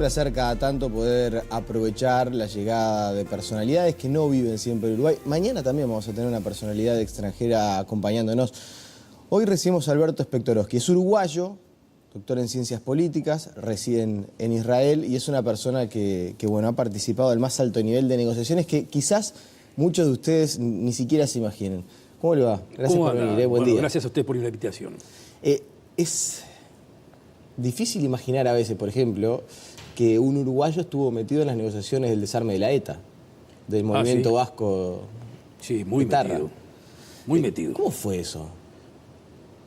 placer cada tanto poder aprovechar la llegada de personalidades que no viven siempre en Uruguay. Mañana también vamos a tener una personalidad extranjera acompañándonos. Hoy recibimos a Alberto Spectorowski. Es uruguayo, doctor en ciencias políticas, reside en Israel y es una persona que bueno, ha participado al más alto nivel de negociaciones que quizás muchos de ustedes ni siquiera se imaginen. ¿Cómo le va? Gracias por venir. Buen día. Gracias a usted por la invitación. Es difícil imaginar a veces, por ejemplo, que un uruguayo estuvo metido en las negociaciones del desarme de la ETA, del movimiento vasco. Sí, muy metido. Muy metido. ¿Cómo fue eso?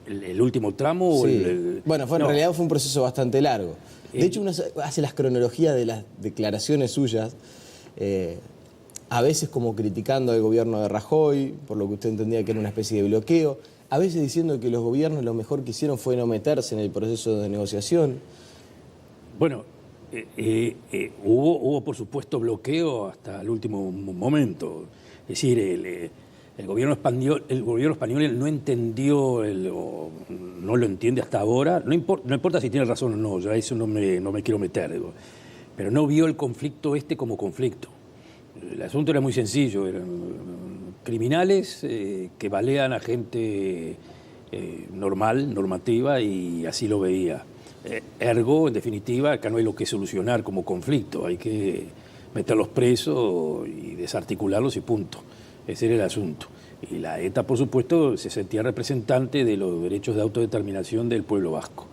¿El último tramo? Sí. Bueno, en realidad fue un proceso bastante largo. De hecho, uno hace las cronologías de las declaraciones suyas, a veces como criticando al gobierno de Rajoy, por lo que usted entendía que era una especie de bloqueo, a veces diciendo que los gobiernos lo mejor que hicieron fue no meterse en el proceso de negociación. Bueno, hubo por supuesto bloqueo hasta el último momento. Es decir, el gobierno español no entendió, o no lo entiende hasta ahora, no importa si tiene razón o no, yo a eso no me quiero meter, pero no vio el conflicto como conflicto. El asunto era muy sencillo, eran criminales que balean a gente normativa, y así lo veía. Ergo, en definitiva, acá no hay lo que solucionar como conflicto, hay que meterlos presos y desarticularlos y punto. Ese era el asunto. Y la ETA, por supuesto, se sentía representante de los derechos de autodeterminación del pueblo vasco.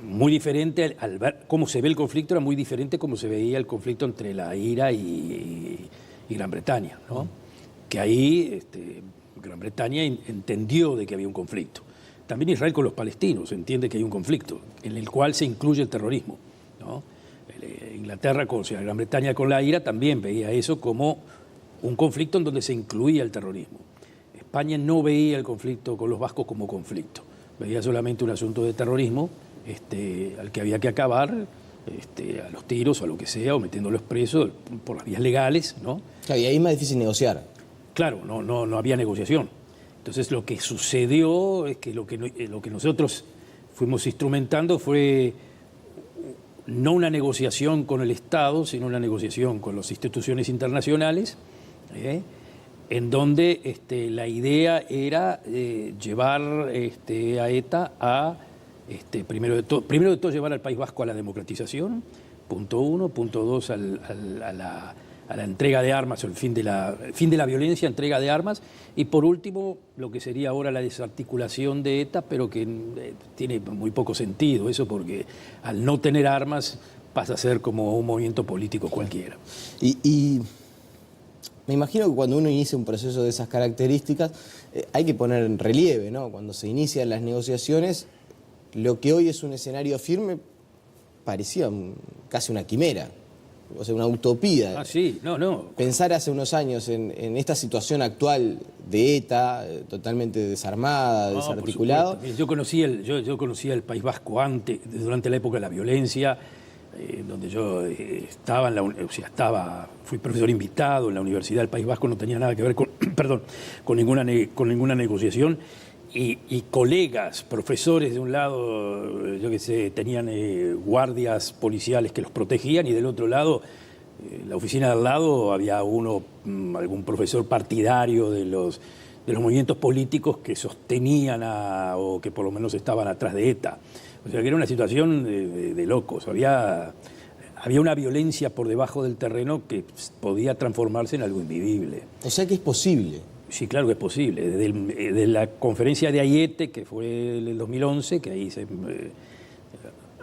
Muy diferente, al ver cómo se ve el conflicto, era muy diferente cómo se veía el conflicto entre la IRA y Gran Bretaña, ¿no? Que ahí Gran Bretaña entendió de que había un conflicto. También Israel con los palestinos entiende que hay un conflicto, en el cual se incluye el terrorismo, ¿no? Inglaterra, Gran Bretaña con la IRA también veía eso como un conflicto en donde se incluía el terrorismo. España no veía el conflicto con los vascos como conflicto, veía solamente un asunto de terrorismo al que había que acabar a los tiros o a lo que sea, o metiéndolos presos por las vías legales, ¿no? Claro, y ahí es más difícil negociar. Claro, no había negociación. Entonces lo que sucedió es que lo que nosotros fuimos instrumentando fue no una negociación con el Estado, sino una negociación con las instituciones internacionales, en donde la idea era llevar a ETA a, primero de todo, llevar al País Vasco a la democratización, punto uno, punto dos, a la entrega de armas, o el fin de la violencia, entrega de armas, y por último, lo que sería ahora la desarticulación de ETA, pero que tiene muy poco sentido eso, porque al no tener armas pasa a ser como un movimiento político cualquiera. Y me imagino que cuando uno inicia un proceso de esas características, hay que poner en relieve, ¿no? Cuando se inician las negociaciones, lo que hoy es un escenario firme parecía casi una quimera, o sea, una utopía. Ah, sí, no. Pensar hace unos años en esta situación actual de ETA, totalmente desarmada, desarticulado. Yo conocía el País Vasco durante la época de la violencia, donde yo fui profesor invitado en la Universidad del País Vasco, no tenía nada que ver con ninguna negociación. Y colegas, profesores de un lado, yo qué sé, tenían guardias policiales que los protegían, y del otro lado, la oficina de al lado, había algún profesor partidario de los movimientos políticos que sostenían o que por lo menos estaban atrás de ETA. O sea que era una situación de locos. Había una violencia por debajo del terreno que podía transformarse en algo invivible. O sea que es posible. Sí, claro que es posible. Desde la conferencia de Aiete, que fue en el 2011, que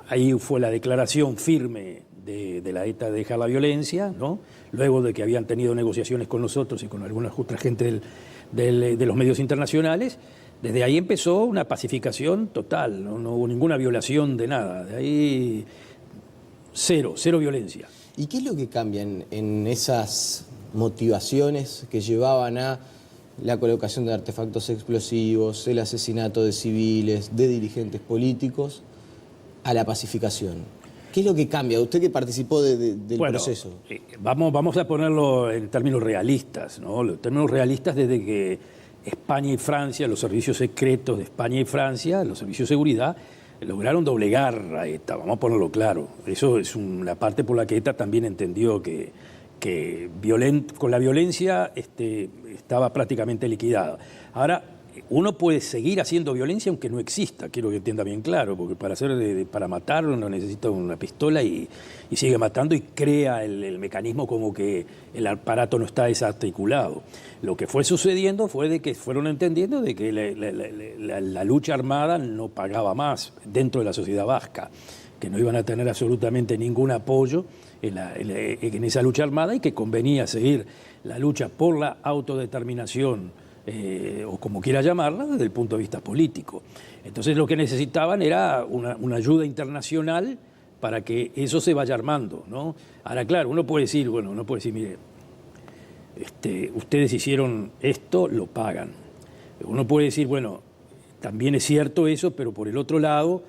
ahí fue la declaración firme de la ETA de dejar la violencia, ¿no? Luego de que habían tenido negociaciones con nosotros y con alguna otra gente de los medios internacionales, desde ahí empezó una pacificación total, no hubo ninguna violación de nada. De ahí cero violencia. ¿Y qué es lo que cambia en esas motivaciones que llevaban a la colocación de artefactos explosivos, el asesinato de civiles, de dirigentes políticos, a la pacificación? ¿Qué es lo que cambia? Usted que participó del proceso. Vamos a ponerlo en términos realistas, ¿no? Los términos realistas desde que España y Francia, los servicios secretos de España y Francia, los servicios de seguridad, lograron doblegar a ETA, vamos a ponerlo claro. Eso es la parte por la que ETA también entendió que con la violencia estaba prácticamente liquidada. Ahora, uno puede seguir haciendo violencia aunque no exista, quiero que entienda bien claro, porque para matarlo no necesita una pistola y sigue matando y crea el mecanismo como que el aparato no está desarticulado. Lo que fue sucediendo fue de que fueron entendiendo de que la lucha armada no pagaba más dentro de la sociedad vasca, que no iban a tener absolutamente ningún apoyo en esa lucha armada y que convenía seguir la lucha por la autodeterminación, o como quiera llamarla, desde el punto de vista político. Entonces lo que necesitaban era una ayuda internacional para que eso se vaya armando, ¿no? Ahora, claro, uno puede decir, mire, ustedes hicieron esto, lo pagan. Uno puede decir, bueno, también es cierto eso, pero por el otro lado,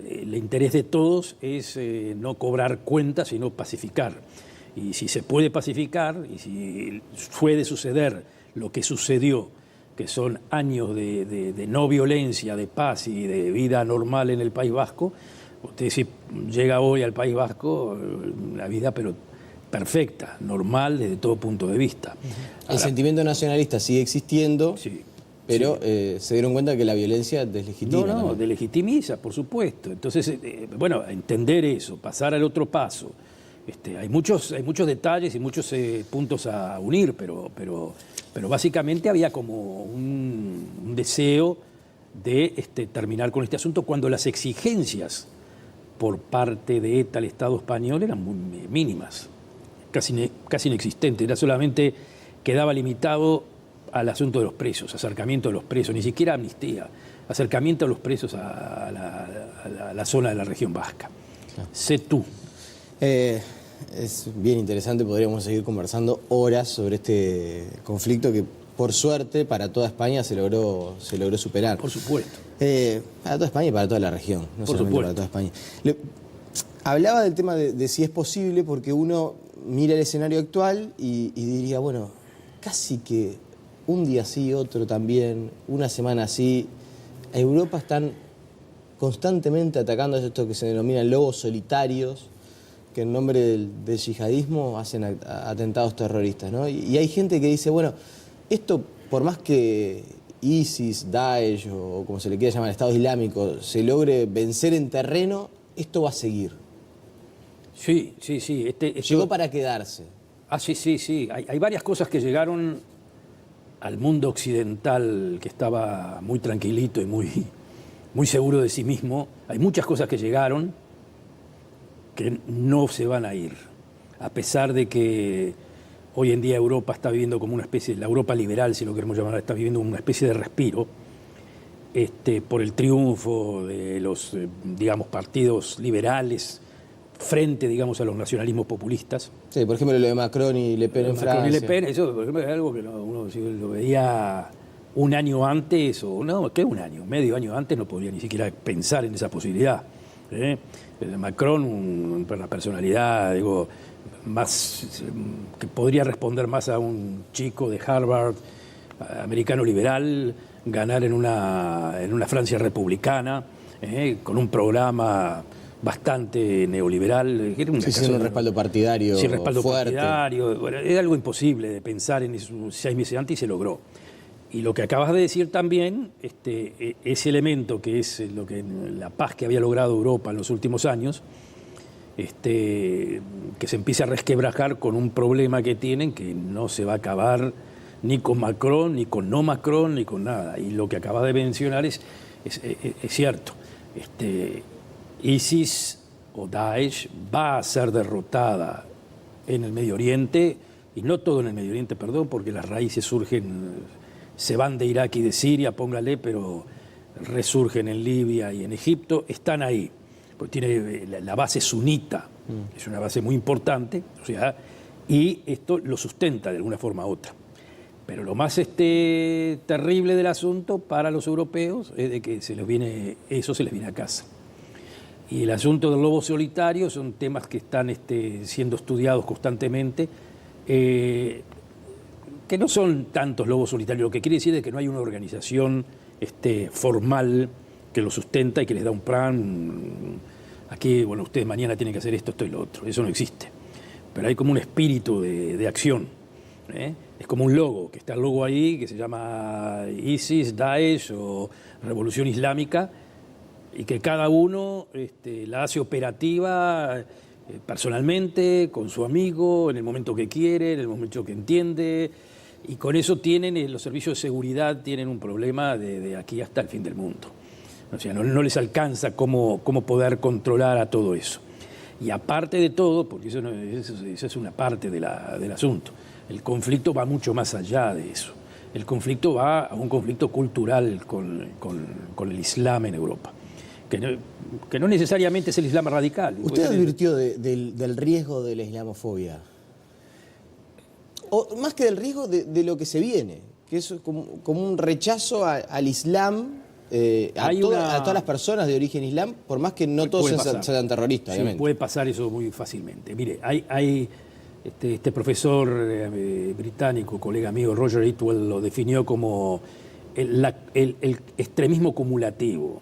el interés de todos es no cobrar cuentas, sino pacificar. Y si se puede pacificar, y si puede suceder lo que sucedió, que son años de no violencia, de paz y de vida normal en el País Vasco, usted si llega hoy al País Vasco, la vida pero perfecta, normal desde todo punto de vista. El sentimiento nacionalista sigue existiendo, sí, pero sí, se dieron cuenta que la violencia deslegitima. No, deslegitimiza, por supuesto. Entonces, bueno, entender eso, pasar al otro paso. Hay muchos detalles y muchos puntos a unir, pero básicamente había como un deseo de terminar con este asunto cuando las exigencias por parte de ETA al Estado español eran muy mínimas, casi inexistentes. Era solamente, quedaba limitado al asunto de los presos, acercamiento de los presos, ni siquiera amnistía, acercamiento a los presos a la zona de la región vasca. Claro. Sé tú. Es bien interesante, podríamos seguir conversando horas sobre este conflicto que por suerte para toda España se logró superar. Por supuesto. Para toda España y para toda la región, no solamente para toda España. Hablaba del tema de si es posible, porque uno mira el escenario actual y diría, bueno, casi que un día sí, otro también, una semana sí. A Europa están constantemente atacando a esto que se denominan lobos solitarios, que en nombre del yihadismo hacen atentados terroristas, ¿no? Y hay gente que dice, bueno, esto por más que ISIS, Daesh o como se le quiera llamar, Estado Islámico, se logre vencer en terreno, esto va a seguir. Sí. Llegó para quedarse. Sí. Hay varias cosas que llegaron al mundo occidental que estaba muy tranquilito y muy seguro de sí mismo. Hay muchas cosas que llegaron que no se van a ir, a pesar de que hoy en día Europa está viviendo como una especie, la Europa liberal, si lo queremos llamar, está viviendo una especie de respiro, por el triunfo de los, digamos, partidos liberales frente, digamos, a los nacionalismos populistas. Sí, por ejemplo, lo de Macron y Le Pen en Francia. Macron y Le Pen, eso, por ejemplo, es algo que uno si lo veía un año antes, o no, ¿qué un año? Medio año antes no podría ni siquiera pensar en esa posibilidad. Macron, una personalidad, digo, más que podría responder más a un chico de Harvard, americano liberal, ganar en una Francia republicana, con un programa bastante neoliberal. Sin un respaldo partidario fuerte. Sin respaldo partidario. Bueno, era algo imposible de pensar en eso 6 meses antes y se logró. Y lo que acabas de decir también, ese elemento que es la paz que había logrado Europa en los últimos años, que se empieza a resquebrajar con un problema que tienen que no se va a acabar ni con Macron, ni con no Macron, ni con nada. Y lo que acabas de mencionar es cierto. ISIS o Daesh va a ser derrotada en el Medio Oriente, y no todo en el Medio Oriente, perdón, porque las raíces se van de Irak y de Siria, póngale, pero resurgen en Libia y en Egipto, están ahí, porque tiene la base sunita, es una base muy importante, o sea, y esto lo sustenta de alguna forma u otra. Pero lo más terrible del asunto para los europeos es de que eso se les viene a casa. Y el asunto del lobo solitario son temas que están siendo estudiados constantemente, que no son tantos lobos solitarios, lo que quiere decir es que no hay una organización formal que lo sustenta y que les da un plan. Aquí, bueno, ustedes mañana tienen que hacer esto y lo otro. Eso no existe. Pero hay como un espíritu de acción. Es como un logo, que está el logo ahí, que se llama ISIS, Daesh o Revolución Islámica, y que cada uno la hace operativa personalmente, con su amigo, en el momento que quiere, en el momento que entiende, y con eso tienen, los servicios de seguridad tienen un problema de aquí hasta el fin del mundo. O sea, no les alcanza cómo poder controlar a todo eso. Y aparte de todo, porque eso es una parte del asunto, el conflicto va mucho más allá de eso. El conflicto va a un conflicto cultural con el Islam en Europa, que no necesariamente es el Islam radical. ¿Usted advirtió del riesgo de la islamofobia? O más que del riesgo de lo que se viene, que es como un rechazo al Islam, a todas las personas de origen islam, por más que no todos sean terroristas, sí, obviamente. Puede pasar eso muy fácilmente. Mire, hay este profesor británico, colega mío, Roger Itwell, lo definió como el extremismo cumulativo.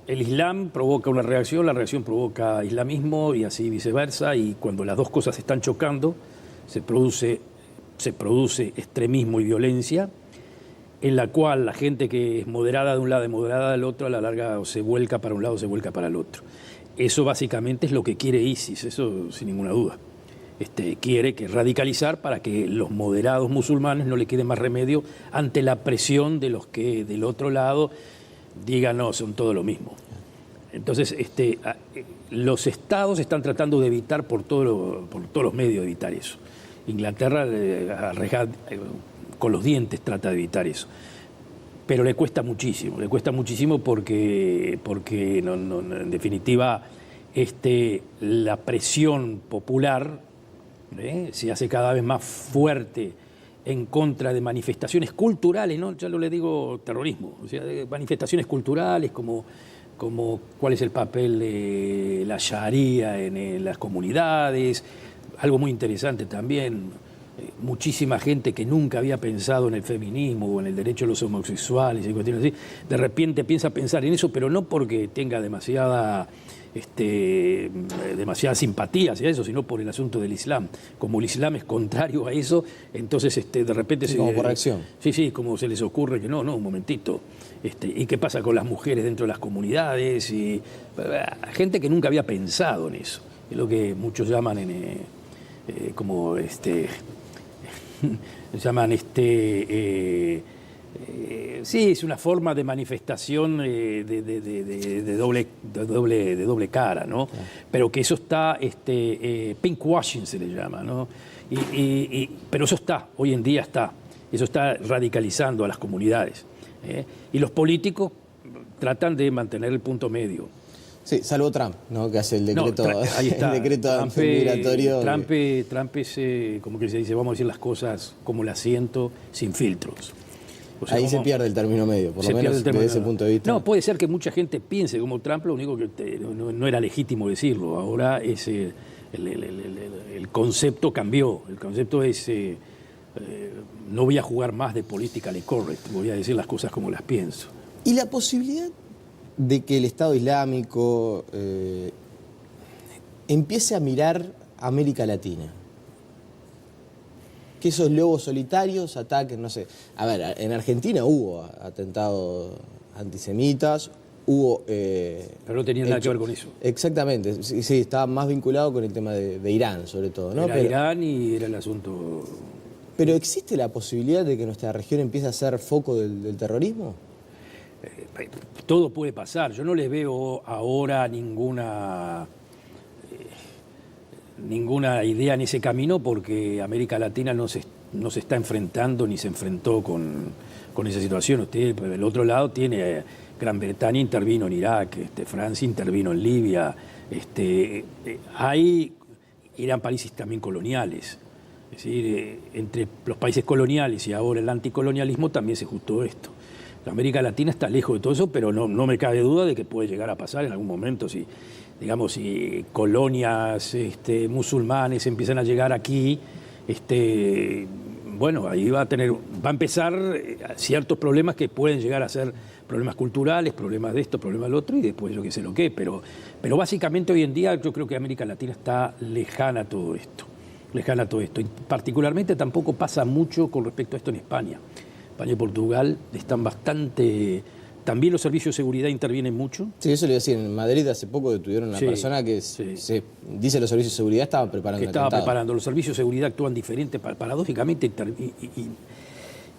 El Islam provoca una reacción, la reacción provoca islamismo y así viceversa, y cuando las dos cosas están chocando, se produce extremismo y violencia, en la cual la gente que es moderada de un lado y moderada del otro, a la larga o se vuelca para un lado o se vuelca para el otro. Eso básicamente es lo que quiere ISIS, eso sin ninguna duda. Quiere radicalizar para que los moderados musulmanes no le quede más remedio ante la presión de los que del otro lado digan no, son todo lo mismo. Entonces, los estados están tratando de evitar por todos los medios de evitar eso. Inglaterra con los dientes trata de evitar eso. Pero le cuesta muchísimo porque en definitiva la presión popular se hace cada vez más fuerte en contra de manifestaciones culturales, ¿no? Ya no le digo terrorismo, o sea, de manifestaciones culturales como cuál es el papel de la Sharia en las comunidades, algo muy interesante también. Muchísima gente que nunca había pensado en el feminismo o en el derecho de los homosexuales y cuestiones así, de repente piensa pensar en eso, pero no porque tenga demasiada simpatía hacia eso, sino por el asunto del Islam. Como el Islam es contrario a eso, entonces de repente sí, como por reacción. Sí, como se les ocurre que no, un momentito. ¿Y qué pasa con las mujeres dentro de las comunidades? Y gente que nunca había pensado en eso. Es lo que muchos llaman sí, es una forma de manifestación de doble cara, ¿no? Claro. Pero que eso está, pinkwashing se le llama, ¿no? Pero eso está, hoy en día eso está radicalizando a las comunidades. Y los políticos tratan de mantener el punto medio. Sí, salvo Trump, ¿no? Que hace el decreto, ahí está. El decreto migratorio. Trump es, como que se dice, vamos a decir las cosas como las siento, sin filtros. O sea, ahí se pierde el término medio, por lo menos desde ese punto de vista. No, puede ser que mucha gente piense como Trump, lo único que no era legítimo decirlo. Ahora es el concepto cambió. El concepto es, no voy a jugar más de politically correct, voy a decir las cosas como las pienso. ¿Y la posibilidad de que el Estado Islámico empiece a mirar a América Latina? Que esos lobos solitarios ataquen, no sé. A ver, en Argentina hubo atentados antisemitas, hubo... Pero no tenía nada que ver con eso. Exactamente, sí, estaba más vinculado con el tema de Irán, sobre todo, ¿no? Era Irán y era el asunto... ¿Pero existe la posibilidad de que nuestra región empiece a ser foco del terrorismo? Todo puede pasar. Yo no les veo ahora ninguna idea en ese camino porque América Latina no se está enfrentando ni se enfrentó con esa situación. Usted, por el otro lado, tiene Gran Bretaña intervino en Irak, Francia intervino en Libia, eran países también coloniales. Es decir, entre los países coloniales y ahora el anticolonialismo también se juntó esto. La América Latina está lejos de todo eso, pero no me cabe duda de que puede llegar a pasar en algún momento si colonias musulmanes empiezan a llegar aquí, bueno, ahí va a empezar ciertos problemas que pueden llegar a ser problemas culturales, problemas de esto, problemas del otro, y después yo qué sé lo que, pero básicamente hoy en día yo creo que América Latina está lejana a todo esto. Y particularmente tampoco pasa mucho con respecto a esto en España. España y Portugal están bastante... También los servicios de seguridad intervienen mucho. Sí, eso le iba a decir. En Madrid hace poco detuvieron a una persona que se dice los servicios de seguridad estaban preparando un atentado. Los servicios de seguridad actúan diferente. Paradójicamente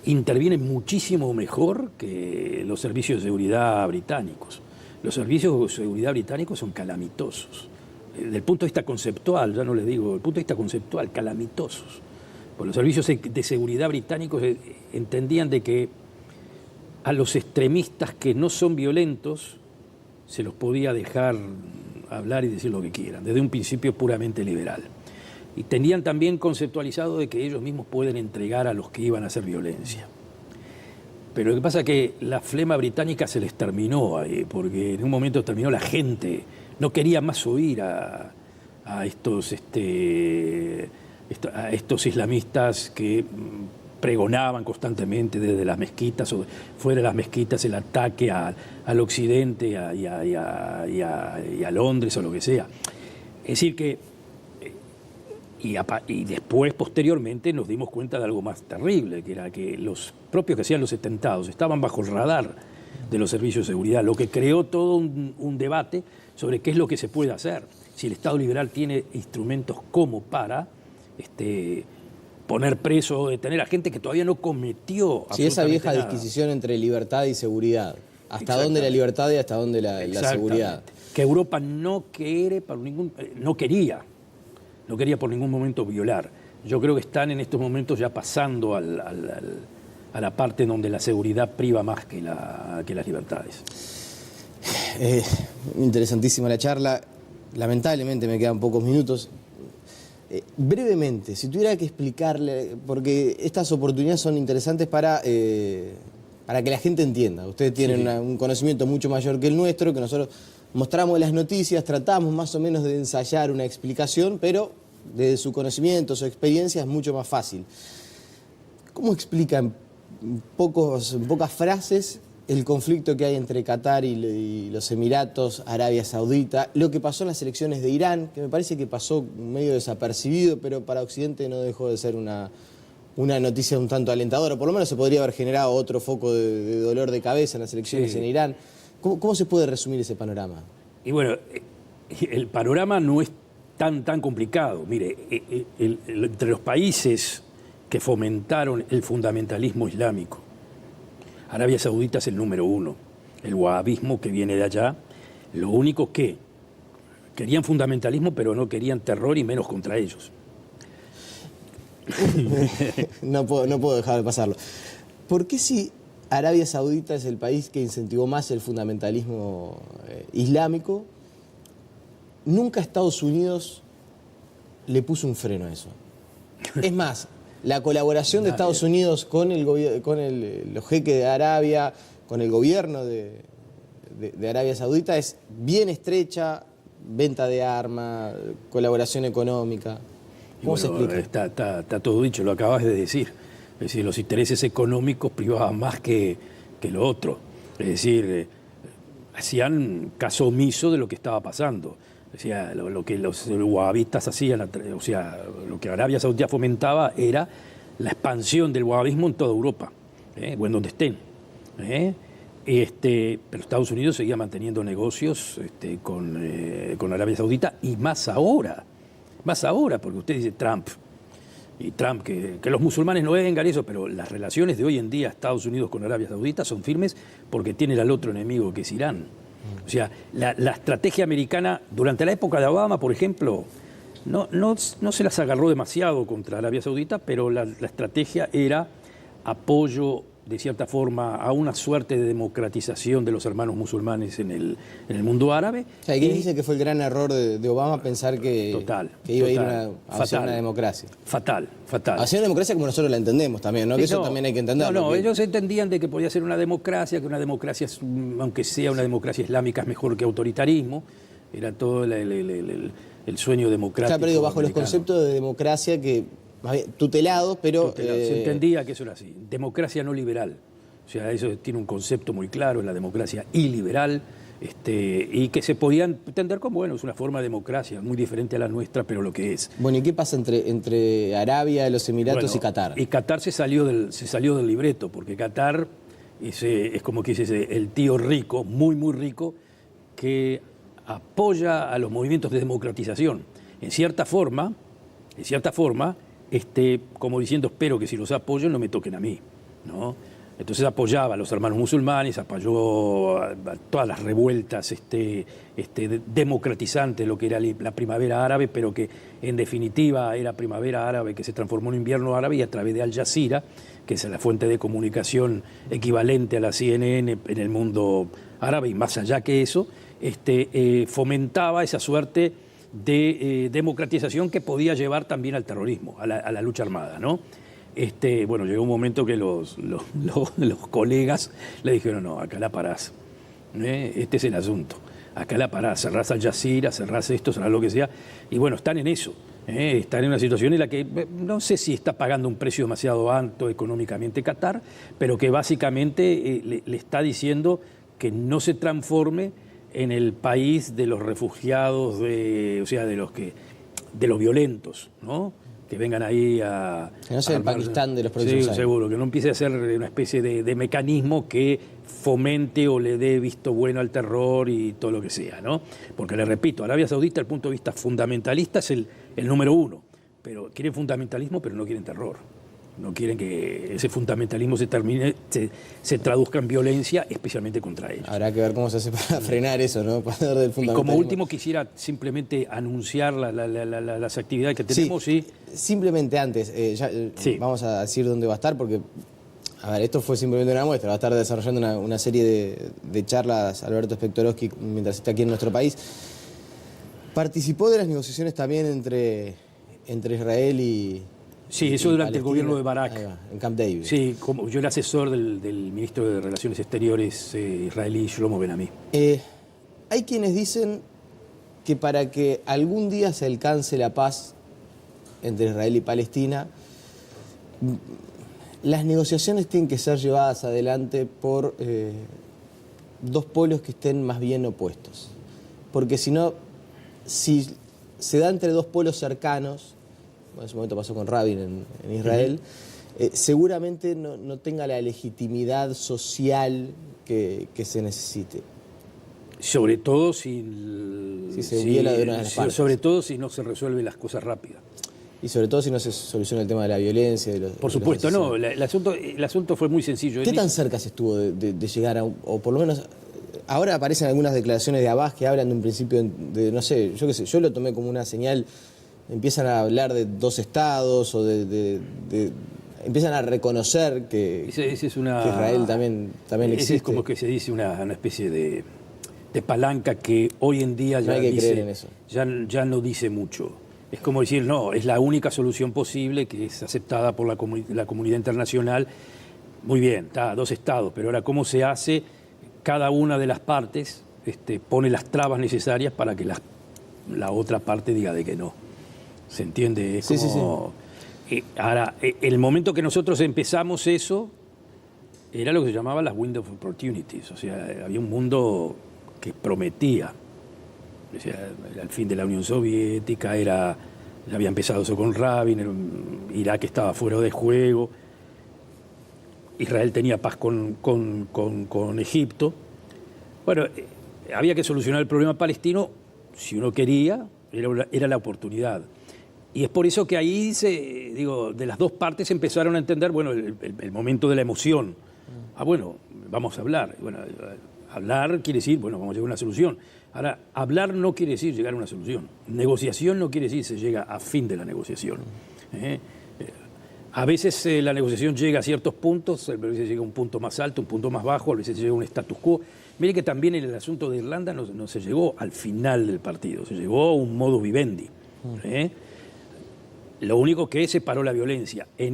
intervienen muchísimo mejor que los servicios de seguridad británicos. Los servicios de seguridad británicos son calamitosos. Desde el punto de vista conceptual, ya no les digo, desde el punto de vista conceptual, calamitosos. Pues los servicios de seguridad británicos entendían de que a los extremistas que no son violentos se los podía dejar hablar y decir lo que quieran, desde un principio puramente liberal. Y tenían también conceptualizado de que ellos mismos pueden entregar a los que iban a hacer violencia. Pero lo que pasa es que la flema británica se les terminó ahí, porque en un momento terminó la gente, no quería más oír a estos islamistas que pregonaban constantemente desde las mezquitas o fuera de las mezquitas el ataque al occidente y a Londres o lo que sea. Es decir que, y después, posteriormente, nos dimos cuenta de algo más terrible, que era que los propios que hacían los atentados estaban bajo el radar de los servicios de seguridad, lo que creó todo un debate sobre qué es lo que se puede hacer, si el Estado liberal tiene instrumentos como para poner preso o detener a gente que todavía no cometió absolutamente esa vieja nada. Disquisición entre libertad y seguridad. ¿Hasta dónde la libertad y hasta dónde la seguridad? Que Europa no quería por ningún momento violar. Yo creo que están en estos momentos ya pasando a la parte donde la seguridad priva más que las libertades. Interesantísima la charla. Lamentablemente me quedan pocos minutos. Brevemente, si tuviera que explicarle, porque estas oportunidades son interesantes para que la gente entienda. Ustedes tienen un conocimiento mucho mayor que el nuestro, que nosotros mostramos las noticias, tratamos más o menos de ensayar una explicación, pero desde su conocimiento, su experiencia es mucho más fácil. ¿Cómo explica en pocas frases el conflicto que hay entre Qatar y los Emiratos, Arabia Saudita, lo que pasó en las elecciones de Irán, que me parece que pasó medio desapercibido, pero para Occidente no dejó de ser una noticia un tanto alentadora? Por lo menos se podría haber generado otro foco de dolor de cabeza en las elecciones en Irán. ¿Cómo se puede resumir ese panorama? Y bueno, el panorama no es tan complicado. Mire, entre los países que fomentaron el fundamentalismo islámico, Arabia Saudita es el número uno. El wahabismo que viene de allá, lo único que querían fundamentalismo, pero no querían terror y menos contra ellos. No puedo dejar de pasarlo. ¿Por qué si Arabia Saudita es el país que incentivó más el fundamentalismo islámico, nunca Estados Unidos le puso un freno a eso? Es más, la colaboración de Estados Unidos con los jeques de Arabia, con el gobierno de Arabia Saudita es bien estrecha, venta de armas, colaboración económica. ¿Cómo se explica? Está todo dicho, lo acabas de decir. Es decir, los intereses económicos privaban más que lo otro. Es decir, hacían caso omiso de lo que estaba pasando. O sea, lo que los wahabistas hacían, o sea, lo que Arabia Saudita fomentaba era la expansión del wahabismo en toda Europa, o en donde estén. Pero Estados Unidos seguía manteniendo negocios con Arabia Saudita, y más ahora, porque usted dice Trump, y Trump, que los musulmanes no vengan eso, pero las relaciones de hoy en día Estados Unidos con Arabia Saudita son firmes porque tienen al otro enemigo que es Irán. O sea, la estrategia americana durante la época de Obama, por ejemplo, no se las agarró demasiado contra Arabia Saudita, pero la estrategia era apoyo, de cierta forma, a una suerte de democratización de los hermanos musulmanes en el mundo árabe. O sea, ¿quién dice que fue el gran error de Obama pensar que iba a ir hacia una democracia? Fatal. Hacia una democracia como nosotros la entendemos también, ¿no? Que eso también hay que entenderlo. No, ellos entendían de que podía ser una democracia, que una democracia, aunque sea una democracia islámica, es mejor que autoritarismo. Era todo el sueño democrático. Bajo los conceptos de democracia que más bien tutelado, pero... Se entendía que eso era así. Democracia no liberal. O sea, eso tiene un concepto muy claro, es la democracia iliberal, y que se podían entender como, bueno, es una forma de democracia muy diferente a la nuestra, pero lo que es. Bueno, ¿y qué pasa entre Arabia, los Emiratos Bueno, y Qatar? Y Qatar se salió del libreto, porque Qatar es como que es el tío rico, muy, muy rico, que apoya a los movimientos de democratización. En cierta forma, como diciendo, espero que si los apoyo no me toquen a mí, ¿no? Entonces apoyaba a los hermanos musulmanes, apoyó a todas las revueltas democratizantes, lo que era la primavera árabe, pero que en definitiva era primavera árabe que se transformó en invierno árabe, y a través de Al Jazeera, que es la fuente de comunicación equivalente a la CNN en el mundo árabe, y más allá que eso, fomentaba esa suerte de democratización que podía llevar también al terrorismo, a la lucha armada, ¿no? Bueno, llegó un momento que los colegas le dijeron, no, acá la parás, este es el asunto, acá la parás, cerrás Al Jazeera, cerrás esto, cerrás lo que sea, y bueno, están en eso, están en una situación en la que no sé si está pagando un precio demasiado alto económicamente Qatar, pero que básicamente le está diciendo que no se transforme en el país de los refugiados, o sea, de los violentos, ¿no? Que vengan ahí a... Que no sea el Pakistán de los próximos años. Sí, seguro, que no empiece a ser una especie de mecanismo que fomente o le dé visto bueno al terror y todo lo que sea, ¿no? Porque, le repito, Arabia Saudita, desde el punto de vista fundamentalista, es el número uno. Pero quieren fundamentalismo, pero no quieren terror. No quieren que ese fundamentalismo se traduzca en violencia, especialmente contra ellos. Habrá que ver cómo se hace para frenar eso, ¿no? Para del y como último quisiera simplemente anunciar las actividades que tenemos. Sí, simplemente antes, vamos a decir dónde va a estar, porque, a ver, esto fue simplemente una muestra. Va a estar desarrollando una serie de charlas Alberto Spectorowski mientras está aquí en nuestro país. Participó de las negociaciones también entre Israel y... Sí, eso durante el gobierno de Barak. Ahí va, en Camp David. Sí, como yo era asesor del ministro de Relaciones Exteriores israelí, Shlomo Ben-Ami. Hay quienes dicen que para que algún día se alcance la paz entre Israel y Palestina, las negociaciones tienen que ser llevadas adelante por dos polos que estén más bien opuestos. Porque si no, si se da entre dos polos cercanos, en ese momento pasó con Rabin en Israel, seguramente no tenga la legitimidad social que se necesite. Sobre todo si se viola de una de las partes. Sobre todo si no se resuelven las cosas rápidas. Y sobre todo si no se soluciona el tema de la violencia. Por supuesto, no. El asunto fue muy sencillo. ¿Qué tan cerca se estuvo de llegar a, o por lo menos... Ahora aparecen algunas declaraciones de Abbas que hablan de un principio de no sé, yo qué sé, yo lo tomé como una señal. Empiezan a hablar de dos estados o empiezan a reconocer que Israel también existe. Es como que se dice una especie de palanca que hoy en día ya, no hay que creer en eso. Ya no dice mucho. Es como decir, no, es la única solución posible que es aceptada por la comunidad internacional. Muy bien, está, dos estados, pero ahora cómo se hace, cada una de las partes pone las trabas necesarias para que la otra parte diga de que no. ¿Se entiende? Es como... Sí. Ahora, el momento que nosotros empezamos eso, era lo que se llamaba las window of opportunities. O sea, había un mundo que prometía. O sea, era el fin de la Unión Soviética, ya había empezado eso con Rabin, Irak estaba fuera de juego, Israel tenía paz con Egipto. Bueno, había que solucionar el problema palestino, si uno quería, era la oportunidad. Y es por eso que ahí, de las dos partes empezaron a entender, bueno, el momento de la emoción. Bueno, vamos a hablar. Bueno, hablar quiere decir, bueno, vamos a llegar a una solución. Ahora, hablar no quiere decir llegar a una solución. Negociación no quiere decir se llega a fin de la negociación. A veces la negociación llega a ciertos puntos, a veces llega a un punto más alto, un punto más bajo, a veces llega a un status quo. Mire que también en el asunto de Irlanda no se llegó al final del partido, se llegó a un modus vivendi. Lo único que se paró la violencia. En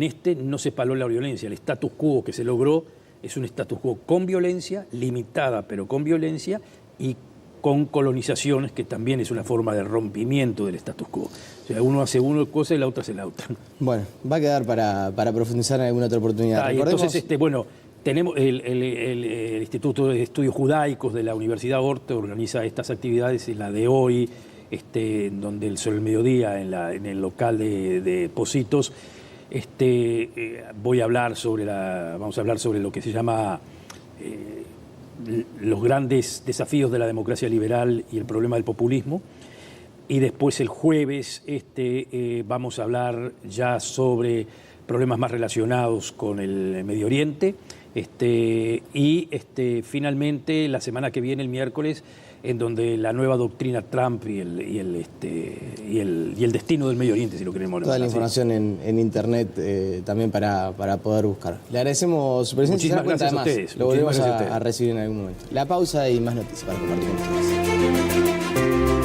no se paró la violencia. El status quo que se logró es un status quo con violencia, limitada pero con violencia, y con colonizaciones, que también es una forma de rompimiento del status quo. O sea, uno hace una cosa y la otra hace la otra. Bueno, va a quedar para profundizar en alguna otra oportunidad. Y entonces, bueno, tenemos el Instituto de Estudios Judaicos de la Universidad Orte organiza estas actividades, en la de hoy, donde el Sol del Mediodía, en el local de Pocitos, vamos a hablar sobre lo que se llama los grandes desafíos de la democracia liberal y el problema del populismo. Y después el jueves vamos a hablar ya sobre problemas más relacionados con el Medio Oriente. Finalmente, la semana que viene, el miércoles, en donde la nueva doctrina Trump y el destino del Medio Oriente, si lo queremos. Toda la información en internet también para poder buscar. Le agradecemos su presencia. Muchísimas gracias a ustedes. Lo volvemos a recibir en algún momento. La pausa y más noticias para compartir con ustedes.